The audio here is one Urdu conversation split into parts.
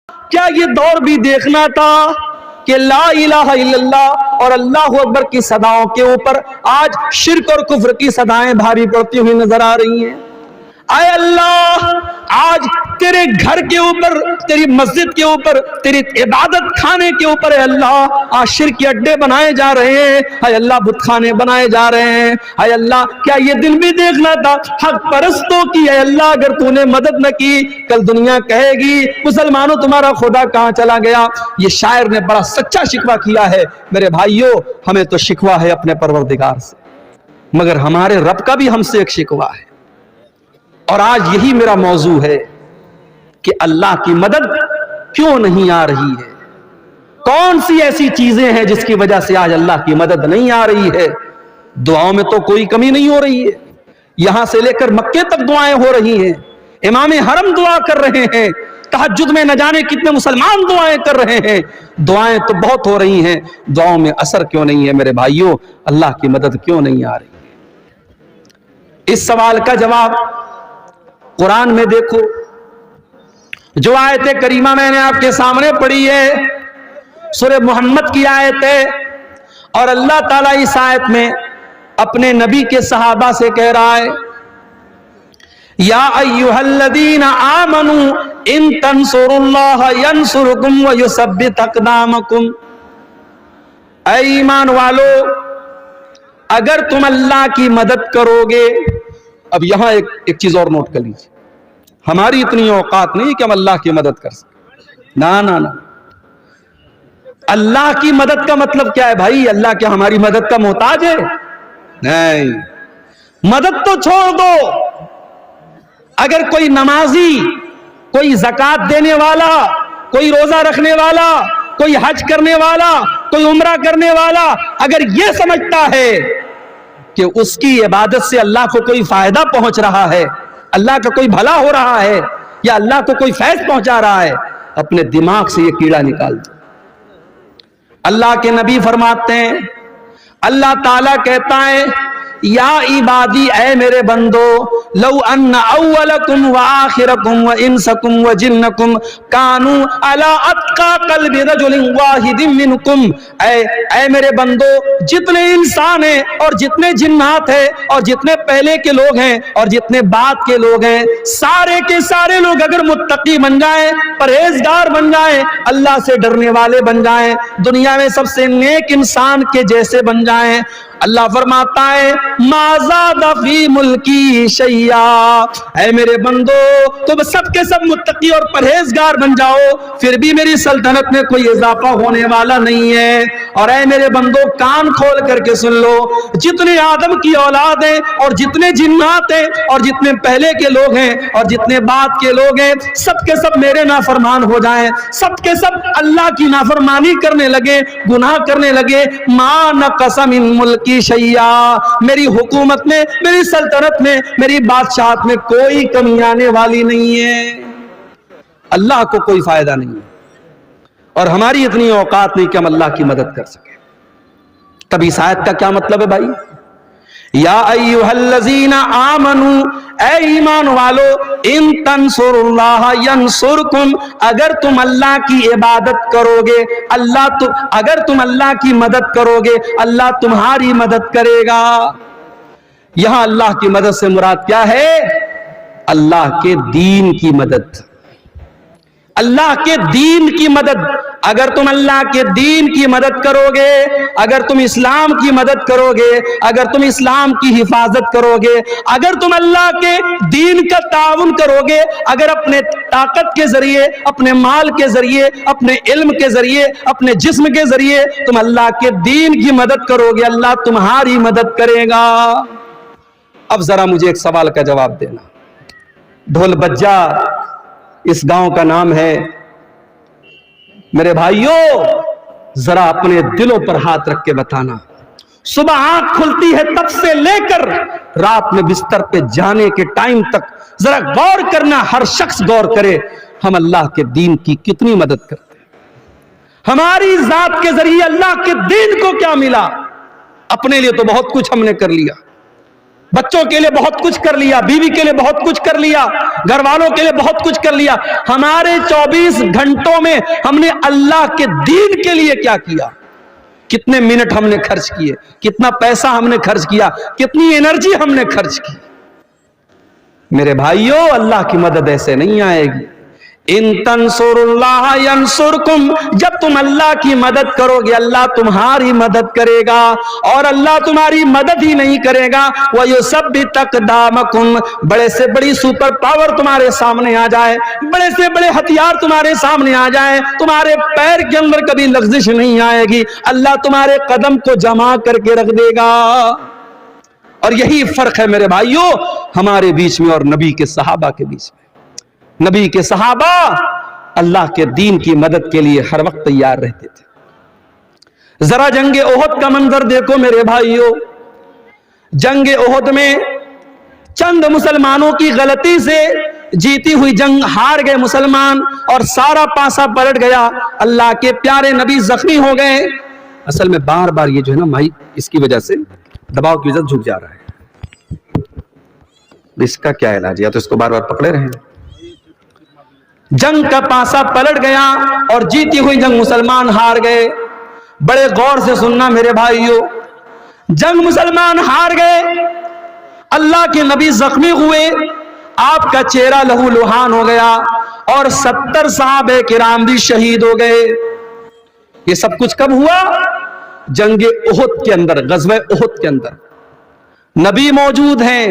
کیا یہ دور بھی دیکھنا تھا کہ لا الہ الا اللہ اور اللہ اکبر کی صداؤں کے اوپر آج شرک اور کفر کی صدائیں بھاری پڑتی ہوئی نظر آ رہی ہیں؟ اے اللہ، آج تیرے گھر کے اوپر، تیری مسجد کے اوپر، تیری عبادت خانے کے اوپر اے اللہ آج شرک کے اڈے بنائے جا رہے ہیں، اے اللہ بت خانے بنائے جا رہے ہیں۔ اے اللہ، کیا یہ دن بھی دیکھنا تھا حق پرستوں کی اے اللہ اگر تو نے مدد نہ کی، کل دنیا کہے گی مسلمانوں تمہارا خدا کہاں چلا گیا؟ یہ شاعر نے بڑا سچا شکوہ کیا ہے۔ میرے بھائیوں، ہمیں تو شکوہ ہے اپنے پروردگار سے، مگر ہمارے رب کا بھی ہم سے ایک شکوہ ہے، اور آج یہی میرا موضوع ہے کہ اللہ کی مدد کیوں نہیں آ رہی ہے؟ کون سی ایسی چیزیں ہیں جس کی وجہ سے آج اللہ کی مدد نہیں آ رہی ہے؟ دعاؤں میں تو کوئی کمی نہیں ہو رہی ہے، یہاں سے لے کر مکے تک دعائیں ہو رہی ہیں، امام حرم دعا کر رہے ہیں، تہجد میں نہ جانے کتنے مسلمان دعائیں کر رہے ہیں، دعائیں تو بہت ہو رہی ہیں، دعاؤں میں اثر کیوں نہیں ہے؟ میرے بھائیوں، اللہ کی مدد کیوں نہیں آ رہی ہے؟ اس سوال کا جواب قرآن میں دیکھو، جو آیت کریمہ میں نے آپ کے سامنے پڑھی ہے سورہ محمد کی آیت ہے، اور اللہ تعالیٰ اس آیت میں اپنے نبی کے صحابہ سے کہہ رہا ہے، یا ایھا الذین آمنوا ان تنصروا اللہ ینصرکم ویثبت اقدامکم، اے ایمان والو اگر تم اللہ کی مدد کرو گے۔ اب یہاں ایک چیز اور نوٹ کر لیجیے، ہماری اتنی اوقات نہیں کہ ہم اللہ کی مدد کر سکیں، نہ نہ نہ، اللہ کی مدد کا مطلب کیا ہے بھائی؟ اللہ کیا ہماری مدد کا محتاج ہے؟ نہیں، مدد تو چھوڑ دو، اگر کوئی نمازی، کوئی زکوٰۃ دینے والا، کوئی روزہ رکھنے والا، کوئی حج کرنے والا، کوئی عمرہ کرنے والا اگر یہ سمجھتا ہے کہ اس کی عبادت سے اللہ کو کوئی فائدہ پہنچ رہا ہے، اللہ کا کوئی بھلا ہو رہا ہے، یا اللہ کو کوئی فیض پہنچا رہا ہے، اپنے دماغ سے یہ کیڑا نکال دو۔ اللہ کے نبی فرماتے ہیں، اللہ تعالیٰ کہتا ہے، یا عبادی، اے میرے بندو، لو ان اولکم وآخرکم وانسکم وجنکم کانوا علی اتقی قلب رجل واحد منکم، اے میرے بندو، جتنے انسان ہیں اور جتنے جنات ہیں اور جتنے پہلے کے لوگ ہیں اور جتنے بعد کے لوگ ہیں، سارے کے سارے لوگ اگر متقی بن جائیں، پرہیزگار بن جائیں، اللہ سے ڈرنے والے بن جائیں، دنیا میں سب سے نیک انسان کے جیسے بن جائیں، اللہ فرماتا ہے ما زاد فی ملکی شیئا، اے میرے بندو تم سب کے سب متقی اور پرہیزگار بن جاؤ، پھر بھی میری سلطنت میں کوئی اضافہ ہونے والا نہیں ہے۔ اور اے میرے بندو کان کھول کر کے سن لو، جتنے آدم کی اولاد ہیں اور جتنے جنات ہیں اور جتنے پہلے کے لوگ ہیں اور جتنے بعد کے لوگ ہیں، سب کے سب میرے نافرمان ہو جائیں، سب کے سب اللہ کی نافرمانی کرنے لگے، گناہ کرنے لگے، ما نقص من ملکی شیئا، میری حکومت میں، میری سلطنت میں، میری بادشاہت میں کوئی کمی آنے والی نہیں ہے۔ اللہ کو کوئی فائدہ نہیں ہے، اور ہماری اتنی اوقات نہیں کہ ہم اللہ کی مدد کر سکیں۔ تب اس آیت کا کیا مطلب ہے بھائی؟ یا ایھا الذین آمنوا، اے ایمان والو، ان تنصروا اللہ ینصرکم، اگر تم اللہ کی عبادت کرو گے، اگر تم اللہ کی مدد کرو گے، اللہ تمہاری مدد کرے گا۔ یہاں اللہ کی مدد سے مراد کیا ہے؟ اللہ کے دین کی مدد، اللہ کے دین کی مدد۔ اگر تم اللہ کے دین کی مدد کرو گے، اگر تم اسلام کی مدد کرو گے، اگر تم اسلام کی حفاظت کرو گے، اگر تم اللہ کے دین کا تعاون کرو گے، اگر اپنے طاقت کے ذریعے، اپنے مال کے ذریعے، اپنے علم کے ذریعے، اپنے جسم کے ذریعے تم اللہ کے دین کی مدد کرو گے، اللہ تمہاری مدد کرے گا۔ اب ذرا مجھے ایک سوال کا جواب دینا، ڈھول بجا اس گاؤں کا نام ہے، میرے بھائیوں ذرا اپنے دلوں پر ہاتھ رکھ کے بتانا، صبح آنکھ کھلتی ہے تب سے لے کر رات میں بستر پہ جانے کے ٹائم تک ذرا غور کرنا، ہر شخص غور کرے، ہم اللہ کے دین کی کتنی مدد کرتے ہیں؟ ہماری ذات کے ذریعے اللہ کے دین کو کیا ملا؟ اپنے لیے تو بہت کچھ ہم نے کر لیا، بچوں کے لیے بہت کچھ کر لیا، بیوی کے لیے بہت کچھ کر لیا، گھر والوں کے لیے بہت کچھ کر لیا. ہمارے 24 گھنٹوں میں ہم نے اللہ کے دین کے لیے کیا کیا؟ کتنے منٹ ہم نے خرچ کیے، کتنا پیسہ ہم نے خرچ کیا، کتنی انرجی ہم نے خرچ کی. میرے بھائیوں، اللہ کی مدد ایسے نہیں آئے گی. ان تنصر اللہ ینصرکم، جب تم اللہ کی مدد کرو گے اللہ تمہاری مدد کرے گا، اور اللہ تمہاری مدد ہی نہیں کرے گا وَيُثَبِّتْ أَقْدَامَكُمْ، بڑے سے بڑی سپر پاور تمہارے سامنے آ جائے، بڑے سے بڑے ہتھیار تمہارے سامنے آ جائیں، تمہارے پیر کے اندر کبھی لغزش نہیں آئے گی، اللہ تمہارے قدم کو جمع کر کے رکھ دے گا. اور یہی فرق ہے میرے بھائیوں ہمارے بیچ میں اور نبی کے صحابہ کے بیچ میں. نبی کے صحابہ اللہ کے دین کی مدد کے لیے ہر وقت تیار رہتے تھے. ذرا جنگ احد کا منظر دیکھو میرے بھائیوں. جنگ احد میں چند مسلمانوں کی غلطی سے جیتی ہوئی جنگ ہار گئے مسلمان، اور سارا پاسا پلٹ گیا. اللہ کے پیارے نبی زخمی ہو گئے. اصل میں بار بار یہ جو ہے نا مائک، اس کی وجہ سے دباؤ کی وجہ سے جھک جا رہا ہے. اس کا کیا علاج ہے؟ یا تو اس کو بار بار پکڑے رہیں. جنگ کا پاسا پلٹ گیا اور جیتی ہوئی جنگ مسلمان ہار گئے. بڑے غور سے سننا میرے بھائیوں، جنگ مسلمان ہار گئے، اللہ کے نبی زخمی ہوئے، آپ کا چہرہ لہو لہان ہو گیا، اور 70 صحابہ کرام بھی شہید ہو گئے. یہ سب کچھ کب ہوا؟ جنگ احد کے اندر، غزوہ احد کے اندر. نبی موجود ہیں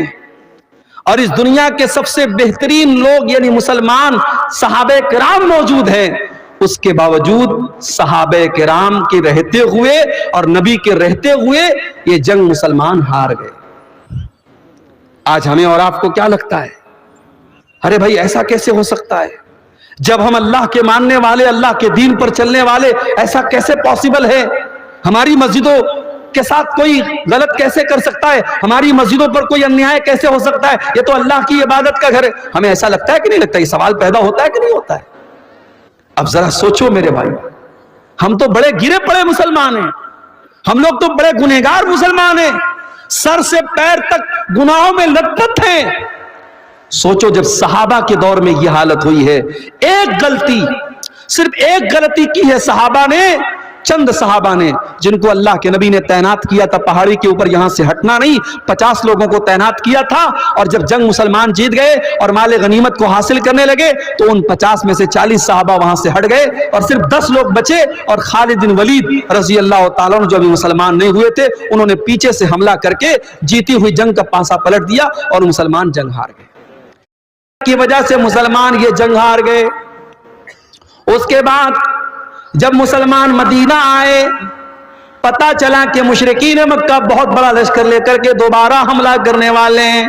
اور اس دنیا کے سب سے بہترین لوگ یعنی مسلمان صحابہ کرام موجود ہیں، اس کے باوجود صحابہ کرام کے رہتے ہوئے اور نبی کے رہتے ہوئے یہ جنگ مسلمان ہار گئے. آج ہمیں اور آپ کو کیا لگتا ہے؟ ارے بھائی ایسا کیسے ہو سکتا ہے؟ جب ہم اللہ کے ماننے والے، اللہ کے دین پر چلنے والے، ایسا کیسے پاسبل ہے؟ ہماری مسجدوں کے ساتھ کوئی غلط کیسے کر سکتا ہے؟ ہماری مسجدوں پر کوئی انیائے کیسے ہو سکتا ہے؟ یہ تو اللہ کی عبادت کا گھر ہے. ہمیں ایسا لگتا ہے کہ نہیں لگتا؟ یہ سوال پیدا ہوتا ہے کہ نہیں ہوتا ہے؟ اب ذرا سوچو میرے بھائی، ہم تو بڑے گرے پڑے مسلمان ہیں، ہم لوگ تو بڑے گنہگار مسلمان ہیں، سر سے پیر تک گناہوں میں لت پت ہیں. سوچو جب صحابہ کے دور میں یہ حالت ہوئی ہے، ایک غلطی، صرف ایک غلطی کی ہے صحابہ نے، چند صحابہ نے، جن کو اللہ کے نبی نے تعینات کیا تھا پہاڑی کے اوپر، یہاں سے ہٹنا نہیں. 50 لوگوں کو تعینات کیا تھا، اور جب جنگ مسلمان جیت گئے اور مال غنیمت کو حاصل کرنے لگے تو ان 50 میں سے 40 صحابہ وہاں سے ہٹ گئے اور صرف 10 لوگ بچے. اور خالد بن ولید رضی اللہ تعالیٰ عنہ جو ابھی مسلمان نہیں ہوئے تھے، انہوں نے پیچھے سے حملہ کر کے جیتی ہوئی جنگ کا پاسا پلٹ دیا اور مسلمان جنگ ہار گئے. کی وجہ سے مسلمان یہ جنگ ہار گئے. اس کے بعد جب مسلمان مدینہ آئے، پتا چلا کہ مشرکین مکہ بہت بڑا لشکر لے کر کے دوبارہ حملہ کرنے والے ہیں،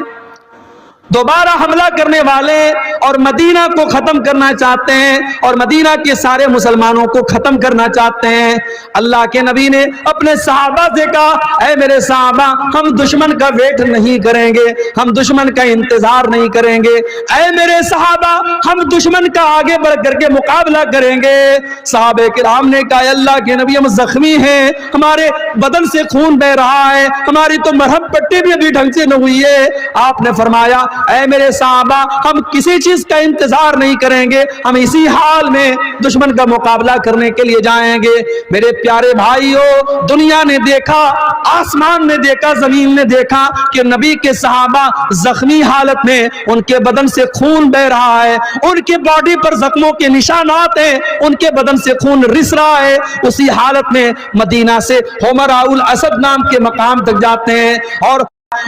اور مدینہ کو ختم کرنا چاہتے ہیں، اور مدینہ کے سارے مسلمانوں کو ختم کرنا چاہتے ہیں. اللہ کے نبی نے اپنے صحابہ سے کہا، اے میرے صحابہ، ہم دشمن کا ویٹ نہیں کریں گے، ہم دشمن کا انتظار نہیں کریں گے. اے میرے صحابہ، ہم دشمن کا آگے بڑھ کر کے مقابلہ کریں گے. صحابہ کرام نے کہا، اللہ کے نبی ہم زخمی ہیں، ہمارے بدن سے خون بہ رہا ہے، ہماری تو مرہم پٹی بھی ابھی ڈھنگ سے نہ ہوئی ہے. آپ نے فرمایا، اے میرے صحابہ، ہم کسی چیز کا انتظار نہیں کریں گے، ہم اسی حال میں دشمن کا مقابلہ کرنے کے لیے جائیں گے. میرے پیارے بھائیوں، دنیا نے دیکھا، آسمان نے دیکھا، زمین نے دیکھا کہ نبی کے صحابہ زخمی حالت میں، ان کے بدن سے خون بہ رہا ہے، ان کے باڈی پر زخموں کے نشانات ہیں، ان کے بدن سے خون رس رہا ہے. اسی حالت میں مدینہ سے حمراء الاسد نام کے مقام تک جاتے ہیں، اور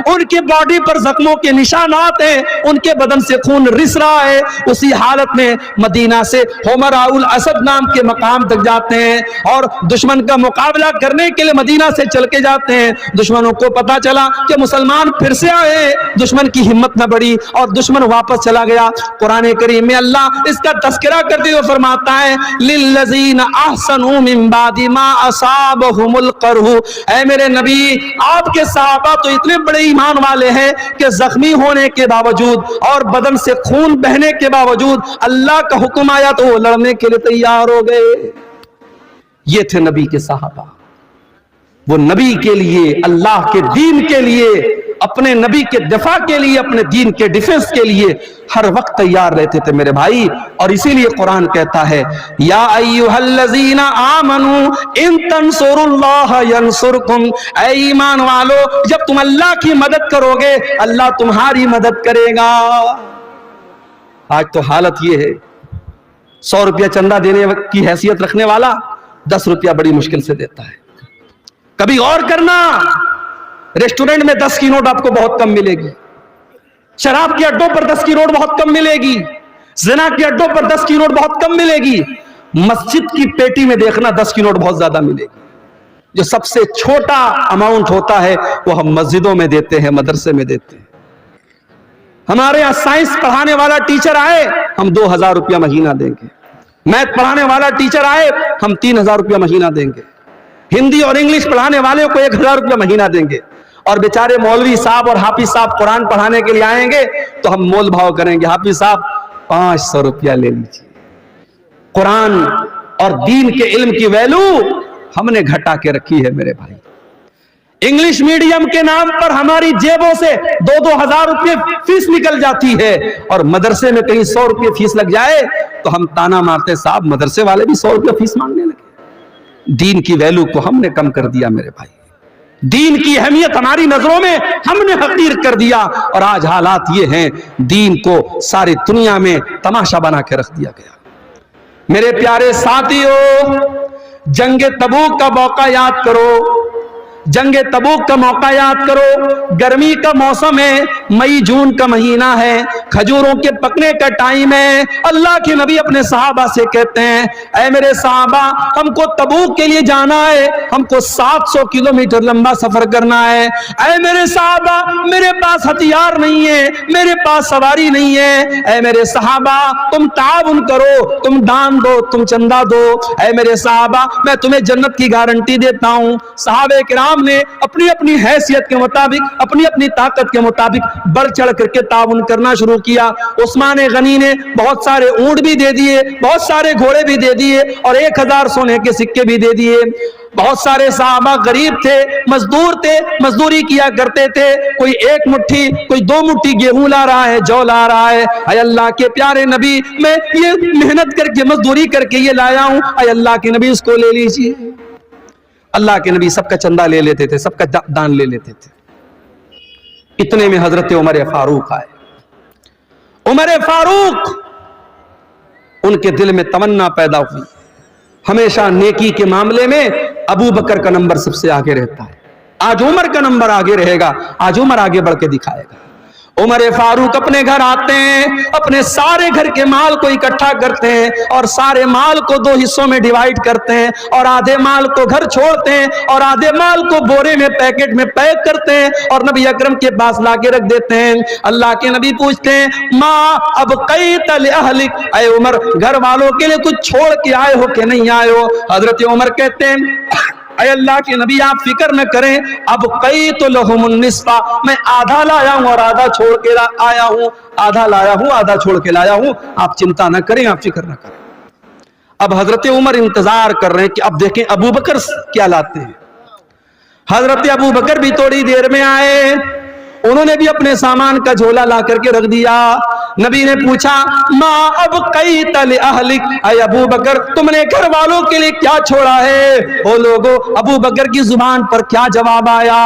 ان کے باڈی پر زخموں کے نشانات ہیں، ان کے بدن سے خون رس رہا ہے. اسی حالت میں مدینہ سے حمراء الاسد نام کے مقام تک جاتے ہیں اور دشمن کا مقابلہ کرنے کے لیے مدینہ سے چل کے جاتے ہیں. دشمنوں کو پتا چلا کہ مسلمان پھر سے آئے، دشمن کی ہمت نہ بڑھی اور دشمن واپس چلا گیا. قرآن کریم میں اللہ اس کا تذکرہ کرتے ہوئے فرماتا ہے، للذین احسنوا من بعد ما اصابهم القرح. اے میرے نبی، آپ کے صحابہ تو اتنے بڑے ایمان والے ہیں کہ زخمی ہونے کے باوجود اور بدن سے خون بہنے کے باوجود اللہ کا حکم آیا تو وہ لڑنے کے لیے تیار ہو گئے. یہ تھے نبی کے صحابہ، وہ نبی کے لیے، اللہ کے دین کے لیے اپنے نبی کے دفاع کے لیے, اپنے دین کے ڈیفنس کے لیے ہر وقت تیار رہتے تھے میرے بھائی. اور اسی لیے قرآن کہتا ہے یا ایھا الذین آمنوا ان تنصروا اللہ ینصرکم, اے ایمان والو جب تم اللہ کی مدد کرو گے اللہ تمہاری مدد کرے گا. آج تو حالت یہ ہے 100 روپیہ چندہ دینے کی حیثیت رکھنے والا 10 روپیہ بڑی مشکل سے دیتا ہے. کبھی غور کرنا, ریسٹورنٹ میں 10 کی نوٹ آپ کو بہت کم ملے گی, شراب کے اڈوں پر 10 کی نوٹ بہت کم ملے گی, زنا کے اڈوں پر 10 کی نوٹ بہت کم ملے گی, مسجد کی پیٹی میں دیکھنا 10 کی نوٹ بہت زیادہ ملے گی. جو سب سے چھوٹا اماؤنٹ ہوتا ہے وہ ہم مسجدوں میں دیتے ہیں, مدرسے میں دیتے ہیں. ہمارے یہاں سائنس پڑھانے والا ٹیچر آئے ہم 2000 روپیہ مہینہ دیں گے, میتھ پڑھانے والا ٹیچر آئے ہم 3000 روپیہ مہینہ دیں گے, ہندی اور انگلش پڑھانے والے کو 1000 روپیہ مہینہ دیں گے, اور بیچارے مولوی صاحب اور حافظ صاحب قرآن پڑھانے کے لیے آئیں گے تو ہم مول بھاؤ کریں گے, حافظ صاحب 500 روپیہ لے لیجیے. قرآن اور دین کے علم کی ویلو ہم نے گھٹا کے رکھی ہے میرے بھائی. انگلش میڈیم کے نام پر ہماری جیبوں سے 2,000 روپے فیس نکل جاتی ہے, اور مدرسے میں کہیں 100 روپے فیس لگ جائے تو ہم تانا مارتے صاحب مدرسے والے بھی 100 روپے فیس مانگنے لگے. دین کی ویلو کو ہم نے کم کر دیا میرے بھائی, دین کی اہمیت ہماری نظروں میں ہم نے حقیر کر دیا, اور آج حالات یہ ہیں دین کو ساری دنیا میں تماشا بنا کے رکھ دیا گیا. میرے پیارے ساتھیوں, جنگ تبوک کا موقع یاد کرو, جنگ تبوک کا موقع یاد کرو. گرمی کا موسم ہے, مئی جون کا مہینہ ہے, کھجوروں کے پکنے کا ٹائم ہے. اللہ کے نبی اپنے صحابہ سے کہتے ہیں اے میرے صحابہ ہم کو تبوک کے لیے جانا ہے, ہم کو 700 کلومیٹر لمبا سفر کرنا ہے. اے میرے صحابہ میرے پاس ہتھیار نہیں ہے, میرے پاس سواری نہیں ہے. اے میرے صحابہ تم تعاون کرو, تم دان دو, تم چندہ دو. اے میرے صحابہ میں تمہیں جنت کی گارنٹی دیتا ہوں. صحابہ کرام نے اپنی اپنی حیثیت کے مطابق, اپنی اپنی طاقت کے مطابق بڑھ چڑھ کر کے تعاون کرنا شروع کیا. عثمان غنی نے بہت سارے اونٹ بھی دے دیے, بہت سارے گھوڑے بھی دے دیے, اور 1000 سونے کے سکے بھی دے دیے. بہت سارے صحابہ غریب تھے, مزدور تھے, مزدوری کیا کرتے تھے. کوئی 1 مٹھی, کوئی 2 مٹھی گیہوں لا رہا ہے, جو لا رہا ہے. اے اللہ کے پیارے نبی میں یہ محنت کر کے مزدوری کر کے یہ لایا ہوں, اے اللہ کے نبی اس کو لے لیجیے. اللہ کے نبی سب کا چندہ لے لیتے تھے, سب کا دان لے لیتے تھے. اتنے میں حضرت عمر فاروق آئے. عمر فاروق, ان کے دل میں تمنا پیدا ہوئی, ہمیشہ نیکی کے معاملے میں ابو بکر کا نمبر سب سے آگے رہتا ہے. آج عمر کا نمبر آگے رہے گا, آج عمر آگے بڑھ کے دکھائے گا. عمر فاروق اپنے گھر آتے ہیں, اپنے سارے گھر کے مال کو اکٹھا کرتے ہیں, اور سارے مال کو 2 حصوں میں ڈیوائیڈ کرتے ہیں, اور آدھے مال کو گھر چھوڑتے ہیں, اور آدھے مال کو بورے میں پیکٹ میں پیک کرتے ہیں, اور نبی اکرم کے پاس لا کے رکھ دیتے ہیں. اللہ کے نبی پوچھتے ہیں ماں اب قیت لأہلک, اے عمر گھر والوں کے لیے کچھ چھوڑ کے آئے ہو کہ نہیں آئے ہو؟ حضرت عمر کہتے ہیں اے اللہ کے نبی آپ فکر نہ کریں, اب قیت لہم النصف, میں آدھا لایا ہوں اور آدھا چھوڑ کے آیا ہوں, آدھا لایا ہوں آدھا چھوڑ کے لایا ہوں, آپ چنتا نہ کریں, آپ فکر نہ کریں. اب حضرت عمر انتظار کر رہے ہیں کہ اب دیکھیں ابو بکر کیا لاتے ہیں. حضرت ابو بکر بھی تھوڑی دیر میں آئے, انہوں نے بھی اپنے سامان کا جھولا لا کر کے رکھ دیا. نبی نے پوچھا ما اب قیت لأہلک, اے ابو بکر تم نے گھر والوں کے لیے کیا چھوڑا ہے؟ او لوگو, ابو بکر کی زبان پر کیا جواب آیا؟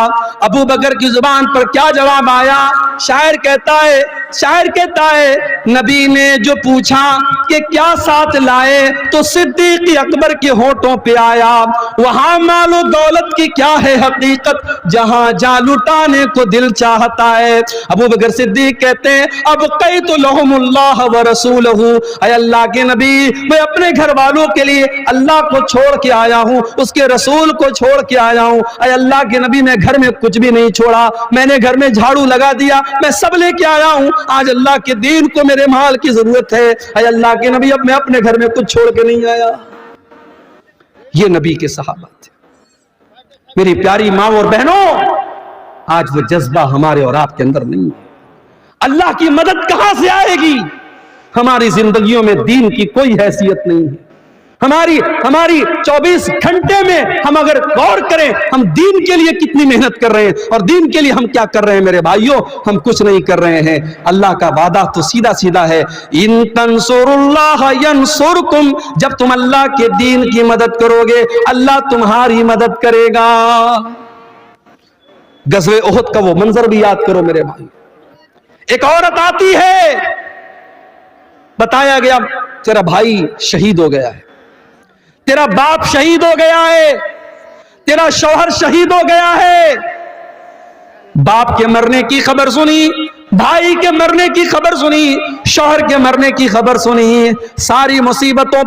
ابو بکر کی زبان پر کیا جواب آیا؟ شاعر کہتا ہے نبی نے جو پوچھا کہ کیا ساتھ لائے تو صدیق اکبر کے ہونٹوں پہ آیا, وہاں مال و دولت کی کیا ہے حقیقت, جہاں جا لٹانے کو دل چاہتا ہے. ابو بکر صدیق کہتے ہیں اب قیت لہم اللہ ورسولہ, اے اللہ کے نبی میں اپنے گھر والوں کے لیے اللہ کو چھوڑ کے آیا ہوں, اس کے رسول کو چھوڑ کے آیا ہوں. اے اللہ کے نبی میں گھر میں کچھ بھی نہیں چھوڑا, میں نے گھر میں جھاڑو لگا دیا, میں سب لے کے آیا ہوں, آج اللہ کے دین کو میرے مال کی ضرورت ہے. اے اللہ کے نبی اب میں اپنے گھر میں کچھ چھوڑ کے نہیں آیا. یہ نبی کے صحابہ تھے. میری پیاری ماں اور بہنوں, آج وہ جذبہ ہمارے اور آپ کے اندر نہیں ہے. اللہ کی مدد کہاں سے آئے گی؟ ہماری زندگیوں میں دین کی کوئی حیثیت نہیں ہے. ہماری 24 گھنٹے میں ہم اگر غور کریں ہم دین کے لیے کتنی محنت کر رہے ہیں اور دین کے لیے ہم کیا کر رہے ہیں میرے بھائیوں، ہم کچھ نہیں کر رہے ہیں۔ اللہ کا وعدہ تو سیدھا سیدھا ہے، ان تنصروا اللہ ینصرکم، جب تم اللہ کے دین کی مدد کرو گے اللہ تمہاری مدد کرے گا۔ غزوہ احد کا وہ منظر بھی یاد کرو میرے بھائی، ایک عورت آتی ہے، بتایا گیا تیرا بھائی شہید ہو گیا ہے، تیرا باپ شہید ہو گیا ہے، تیرا شوہر شہید ہو گیا ہے۔ باپ کے مرنے کی خبر سنی، بھائی کے مرنے کی خبر سنی، شوہر کے مرنے کی خبر سنی، ساری مصیبتوں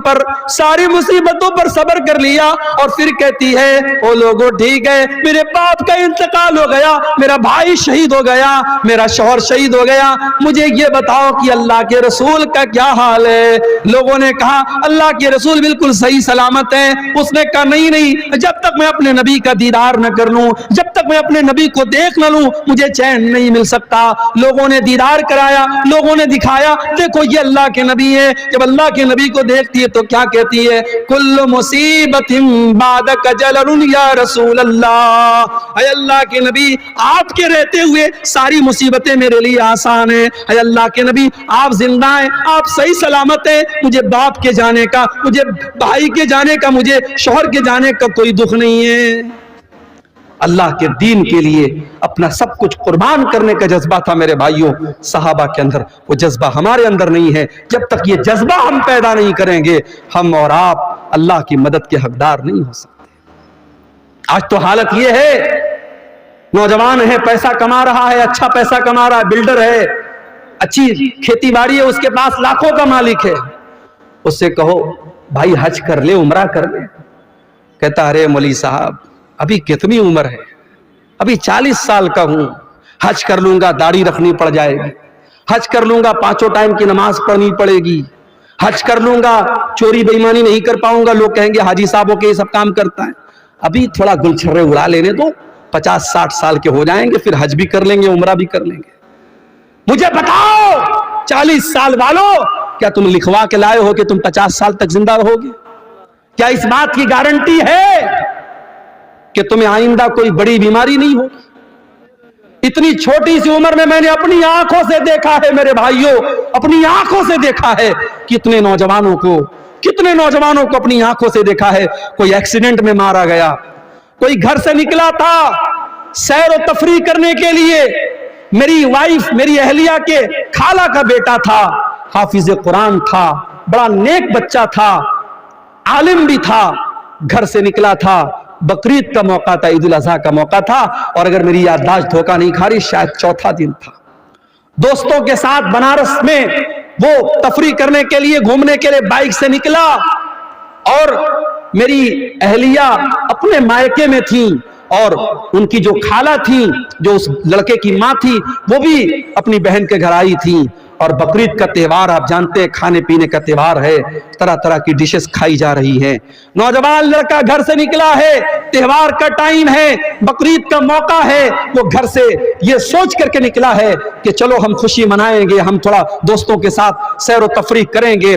پر صبر کر لیا، اور پھر کہتی ہے او لوگوں ٹھیک ہے میرے باپ کا انتقال ہو گیا، میرا بھائی شہید ہو گیا، میرا شوہر شہید ہو گیا، مجھے یہ بتاؤ کہ اللہ کے رسول کا کیا حال ہے؟ لوگوں نے کہا اللہ کے رسول بالکل صحیح سلامت ہے۔ اس نے کہا نہیں، جب تک میں اپنے نبی کا دیدار نہ کر لوں، جب تک میں اپنے نبی کو دیکھ نہ لوں مجھے چین نہیں مل سکتا۔ لوگوں نے دیدار کرایا، لوگوں نے دکھایا دیکھو یہ اللہ کے نبی ہے۔ جب اللہ کے نبی کو دیکھتی ہے تو کیا کہتی ہے؟ کل مصیبت بعدک جلل یا رسول اللہ، اے اللہ کے نبی آپ کے رہتے ہوئے ساری مصیبتیں میرے لیے آسان ہیں۔ اے اللہ کے نبی آپ زندہ ہیں، آپ صحیح سلامت ہیں، مجھے باپ کے جانے کا، مجھے بھائی کے جانے کا، مجھے شوہر کے جانے کا کوئی دکھ نہیں ہے۔ اللہ کے دین کے لیے اپنا سب کچھ قربان کرنے کا جذبہ تھا میرے بھائیوں صحابہ کے اندر، وہ جذبہ ہمارے اندر نہیں ہے۔ جب تک یہ جذبہ ہم پیدا نہیں کریں گے ہم اور آپ اللہ کی مدد کے حقدار نہیں ہو سکتے۔ آج تو حالت یہ ہے، نوجوان ہے، پیسہ کما رہا ہے، اچھا پیسہ کما رہا ہے، بلڈر ہے، اچھی کھیتی باڑی ہے، اس کے پاس لاکھوں کا مالک ہے، اس سے کہو بھائی حج کر لے، عمرہ کر لے، کہتا ارے مولوی صاحب ابھی کتنی عمر ہے، ابھی 40 سال کا ہوں، حج کر لوں گا داڑھی رکھنی پڑ جائے گی، حج کر لوں گا 5 ٹائم کی نماز پڑھنی پڑے گی، حج کر لوں گا چوری بے ایمانی نہیں کر پاؤں گا، لوگ کہیں گے حاجی صاحبوں کے یہ سب کام کرتا ہے، ابھی تھوڑا گل چھرے اڑا لینے دو، 50-60 سال کے ہو جائیں گے پھر حج بھی کر لیں گے، عمرہ بھی کر لیں گے۔ مجھے بتاؤ 40 سال والوں کیا تم لکھوا کے لائے ہو کہ تم 50 سال تک زندہ رہو گے؟ کیا اس بات کی گارنٹی ہے کہ تمہیں آئندہ کوئی بڑی بیماری نہیں ہوگی؟ اتنی چھوٹی سی عمر میں نے اپنی آنکھوں سے دیکھا ہے میرے بھائیوں، اپنی آنکھوں سے دیکھا ہے کتنے نوجوانوں کو اپنی آنکھوں سے دیکھا ہے، کوئی ایکسیڈنٹ میں مارا گیا، کوئی گھر سے نکلا تھا سیر و تفریح کرنے کے لیے، میری وائف میری اہلیہ کے خالہ کا بیٹا تھا، حافظ قرآن تھا، بڑا نیک بچہ تھا، عالم بھی تھا، گھر سے نکلا تھا، بقرعید کا موقع تھا، عید الاضحیٰ کا موقع تھا، اور اگر میری یادداشت دھوکہ نہیں کھا رہی شاید 4تھا دن تھا، دوستوں کے ساتھ بنارس میں وہ تفریح کرنے کے لیے گھومنے کے لیے بائک سے نکلا، اور میری اہلیہ اپنے مائکے میں تھیں، اور ان کی جو خالہ تھیں جو اس لڑکے کی ماں تھی وہ بھی اپنی بہن کے گھر آئی تھیں، اور بقرعید کا تہوار آپ جانتے ہیں کھانے پینے کا تہوار ہے، طرح طرح کی ڈشز کھائی جا رہی ہیں، نوجوان لڑکا گھر سے نکلا ہے، تہوار کا ٹائم ہے، بقرعید کا موقع ہے، وہ گھر سے یہ سوچ کر کے نکلا ہے کہ چلو ہم خوشی منائیں گے، ہم تھوڑا دوستوں کے ساتھ سیر و تفریح کریں گے۔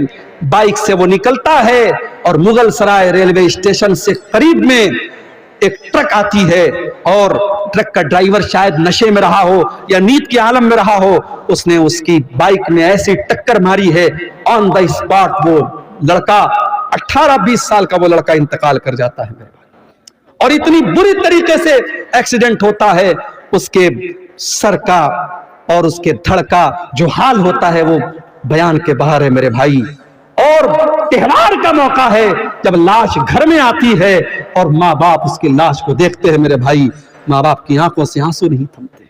بائک سے وہ نکلتا ہے اور مغل سرائے ریلوے اسٹیشن سے قریب میں ایک ٹرک آتی ہے، اور ٹرک کا ڈرائیور شاید نشے میں رہا ہو یا نیند کے عالم میں رہا ہو، اس نے اس کی بائک میں ایسی ٹکر ماری ہے، آن دا اسپاٹ وہ لڑکا 18-20 سال کا وہ لڑکا انتقال کر جاتا ہے میرے بھائی، اور اتنی بری طریقے سے ایکسیڈنٹ ہوتا ہے، اس کے سر کا اور اس کے دھڑ کا جو حال ہوتا ہے وہ بیان کے باہر ہے میرے بھائی۔ اور تہوار کا موقع ہے جب لاش گھر میں آتی ہے اور ماں باپ اس کی لاش کو دیکھتے ہیں میرے بھائی، ماں باپ کی آنکھوں سے آنسو نہیں تھمتے،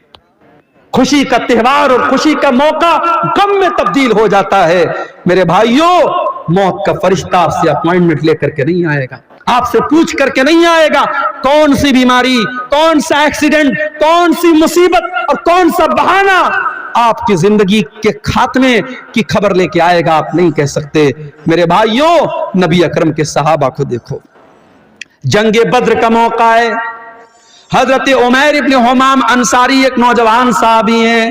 خوشی کا تہوار اور خوشی کا موقع غم میں تبدیل ہو جاتا ہے میرے بھائیوں۔ موت کا فرشتہ آپ سے اپوائنٹمنٹ لے کر کے نہیں آئے گا، آپ سے پوچھ کر کے نہیں آئے گا کون سی بیماری، کون سا ایکسیڈنٹ، کون سی مصیبت اور کون سا بہانہ آپ کی زندگی کے خاتمے کی خبر لے کے آئے گا آپ نہیں کہہ سکتے میرے بھائیوں۔ نبی اکرم کے صحابہ کو دیکھو، جنگ بدر کا موقع ہے، حضرت عمیر ابن حمام انصاری ایک نوجوان صحابی ہیں،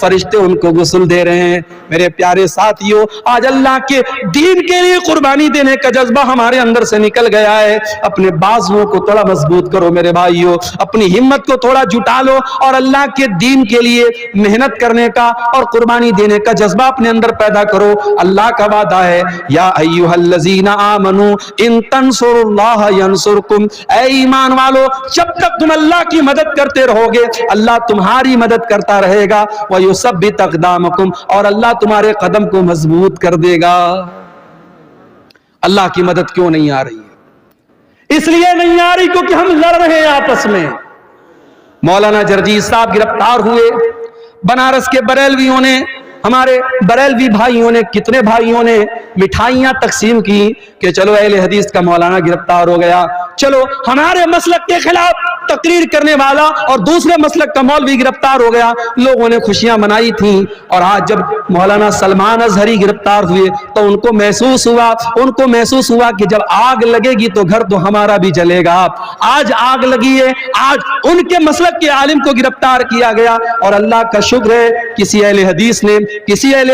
فرشتے ان کو غسل دے رہے ہیں. میرے پیارے ساتھیوں, آج اللہ کے دین کے لیے قربانی دینے کا جذبہ ہمارے اندر سے نکل گیا ہے. اپنے بازوؤں کو تھوڑا مضبوط کرو میرے بھائیوں, اپنی ہمت کو تھوڑا جٹا لو اور اللہ کے دین کے لیے محنت کرنے کا اور قربانی دینے کا جذبہ اپنے اندر پیدا کرو. اللہ کا وعدہ ہے, یا ایھا الذین آمنوا ان تنصروا اللہ ینصرکم, اے ایمان والو جب تک تم اللہ کی مدد کرتے رہو گے اللہ تمہاری مدد کرتا رہے گا. ویثبت اقدامکم, اور اللہ تمہارے قدم کو مضبوط کر دے گا. اللہ کی مدد کیوں نہیں آ رہی ہے؟ اس لیے نہیں آ رہی کیونکہ ہم لڑ رہے ہیں آپس میں. مولانا جرجیز صاحب گرفتار ہوئے, بنارس کے بریلویوں نے, ہمارے بریلوی بھائیوں نے, کتنے بھائیوں نے مٹھائیاں تقسیم کی کہ چلو اہل حدیث کا مولانا گرفتار ہو گیا, چلو ہمارے مسلک کے خلاف تقریر کرنے والا اور دوسرے مسلک کا مولوی گرفتار ہو گیا. لوگوں نے خوشیاں منائی تھیں, اور آج جب مولانا سلمان اظہری گرفتار ہوئے تو ان کو محسوس ہوا کہ جب آگ لگے گی تو گھر تو ہمارا بھی جلے گا. آج آگ لگی ہے, آج ان کے مسلک کے عالم کو گرفتار کیا گیا, اور اللہ کا شکر ہے کسی اہل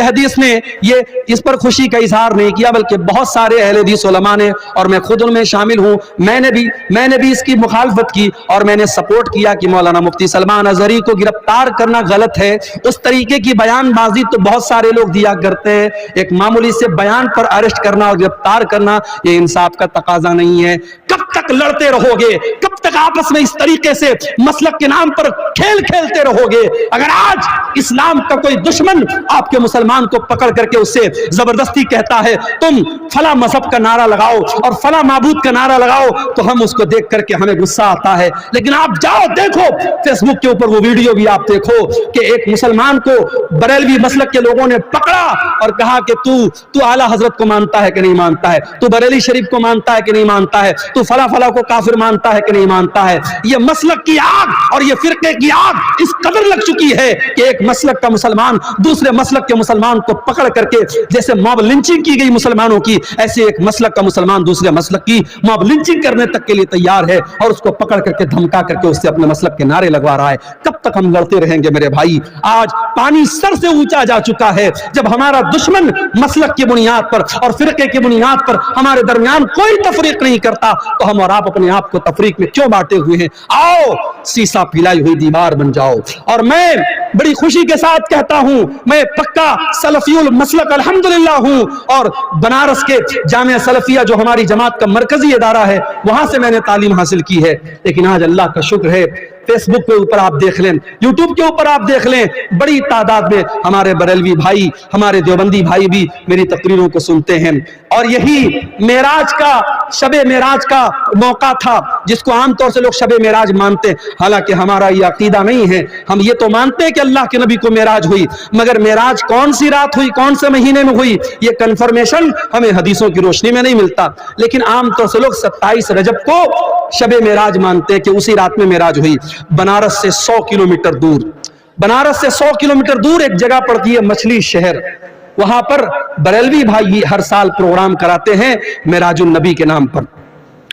حدیث نے یہ اس پر خوشی کا اظہار نہیں کیا, بلکہ بہت سارے اہل حدیث علماء نے, اور میں خود ان میں شامل ہوں, میں نے بھی اس کی مخالفت کی اور میں نے سپورٹ کیا کہ مولانا مفتی سلمان اظہری کو گرفتار کرنا غلط ہے. اس طریقے کی بیان بازی تو بہت سارے لوگ دیا کرتے ہیں, ایک معمولی سے بیان پر اریسٹ کرنا اور گرفتار کرنا یہ انصاف کا تقاضا نہیں ہے. کب تک لڑتے رہو گے, کب تک آپس میں اس طریقے سے مسلک کے نام پر کھیل کھیلتے رہو گے؟ اگر آج اسلام کا کوئی دشمن آپ کے مسلمان کو پکڑ کر کے اس سے زبردستی کہتا ہے تم فلاں مذہب کا نعرہ لگاؤ اور فلاں معبود کا نعرہ لگاؤ, تو ہم اس کو دیکھ کر کے ہمیں غصہ آتا ہے. لیکن آپ جاؤ دیکھو فیس بک کے اوپر وہ ویڈیو بھی آپ دیکھو کہ ایک مسلمان کو بریلوی مسلک کے لوگوں نے پکڑا اور کہا کہ تو اعلیٰ حضرت کو مانتا ہے کہ نہیں مانتا ہے, تو بریلی شریف کو مانتا ہے کہ نہیں مانتا ہے, تو فلاں فلاں کو کافر مانتا ہے کہ نہیں مانتا ہے. یہ مسلک کی آگ اور یہ فرقے کی آگ اس قدر لگ چکی ہے کہ ایک مسلک کا مسلمان دوسرے مسلک کے مسلمان کو پکڑ کر کے, جیسے موب لنچنگ کی گئی مسلمانوں کی, ایسے ایک مسلک کا مسلمان دوسرے مسلک کی موب لنچنگ کرنے تک کے لیے تیار ہے, اور اس کو پکڑ کر کے دھمکا کر کے اس سے اپنے مسلک کے نعرے لگوا رہا ہے. کب تک ہم لڑتے رہیں گے میرے بھائی؟ آج پانی سر سے اونچا جا چکا ہے. جب ہمارا دشمن مسلک کی بنیاد پر اور فرقے کی بنیاد پر ہمارے درمیان کوئی تفریق نہیں کرتا, تو ہم اور آپ اپنے آپ کو تفریق میں کیوں بانٹے ہوئے ہیں؟ آؤ سیسا پھیلائی ہوئی دیوار بن جاؤ. اور میں بڑی خوشی کے ساتھ کہتا ہوں میں پکا سلفی المسلک الحمدللہ ہوں, اور بنارس کے جامعہ سلفیہ جو ہماری جماعت کا مرکزی ادارہ ہے وہاں سے میں نے تعلیم حاصل کی ہے. لیکن آج اللہ کا شکر ہے فیس بک کے اوپر آپ دیکھ لیں, یوٹیوب کے اوپر آپ دیکھ لیں, بڑی تعداد میں ہمارے بریلوی بھائی, ہمارے دیوبندی بھائی بھی میری تقریروں کو سنتے ہیں. اور یہی شب معراج کا موقع تھا جس کو عام طور سے لوگ شب معراج مانتے ہیں, حالانکہ ہمارا یہ عقیدہ نہیں ہے. ہم یہ تو مانتے ہیں کہ اللہ کے نبی کو معراج ہوئی, مگر معراج کون سی رات ہوئی, کون سے مہینے میں ہوئی, یہ کنفرمیشن ہمیں حدیثوں کی روشنی میں نہیں ملتا. لیکن عام طور سے لوگ 27 رجب کو شب معراج مانتے ہیں کہ اسی رات میں معراج ہوئی. بنارس سے 100 کلومیٹر دور ایک جگہ پڑتی ہے مچھلی شہر, وہاں پر بریلوی بھائی ہر سال پروگرام کراتے ہیں معراج النبی کے نام پر.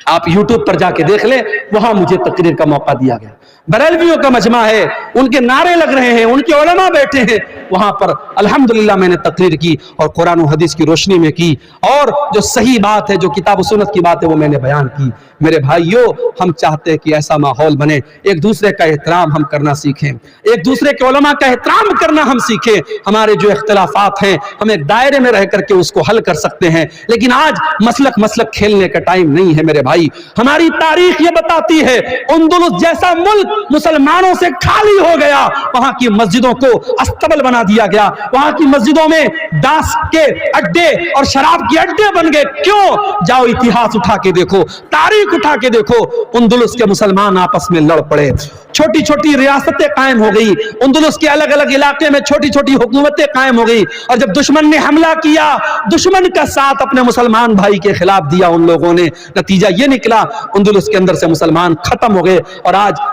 آپ یوٹیوب پر جا کے دیکھ لیں, وہاں مجھے تقریر کا موقع دیا گیا. بریلویوں کا مجمع ہے, ان کے نعرے لگ رہے ہیں, ان کے علماء بیٹھے ہیں, وہاں پر الحمدللہ میں نے تقریر کی اور قرآن و حدیث کی روشنی میں کی, اور جو صحیح بات ہے, جو کتاب و سنت کی بات ہے وہ میں نے بیان کی. میرے بھائیوں, ہم چاہتے ہیں کہ ایسا ماحول بنے, ایک دوسرے کا احترام ہم کرنا سیکھیں, ایک دوسرے کے علماء کا احترام کرنا ہم سیکھیں. ہمارے جو اختلافات ہیں ہم ایک دائرے میں رہ کر کے اس کو حل کر سکتے ہیں, لیکن آج مسلک کھیلنے کا ٹائم نہیں ہے میرے بھائی. ہماری تاریخ یہ بتاتی ہے اندلس جیسا ملک مسلمانوں سے خالی ہو گیا, وہاں کی مسجدوں کو استبل بنا دیا گیا, وہاں کی مسجدوں میں داس کے اڈے اور شراب کے اڈے بن گئے. کیوں؟ جاؤ اتہاس اٹھا کے دیکھو, تاریخ اٹھا کے دیکھو, اندلس کے مسلمان آپس میں لڑ پڑے, چھوٹی چھوٹی ریاستیں قائم ہو گئی, اندلس کے الگ الگ علاقے میں چھوٹی چھوٹی حکومتیں قائم ہو گئی, اور جب دشمن نے حملہ کیا, دشمن کا ساتھ اپنے مسلمان بھائی کے خلاف دیا ان لوگوں نے, نتیجہ یہ نکلا اندلس کے اندر سے مسلمان ختم ہو گئے. اور آج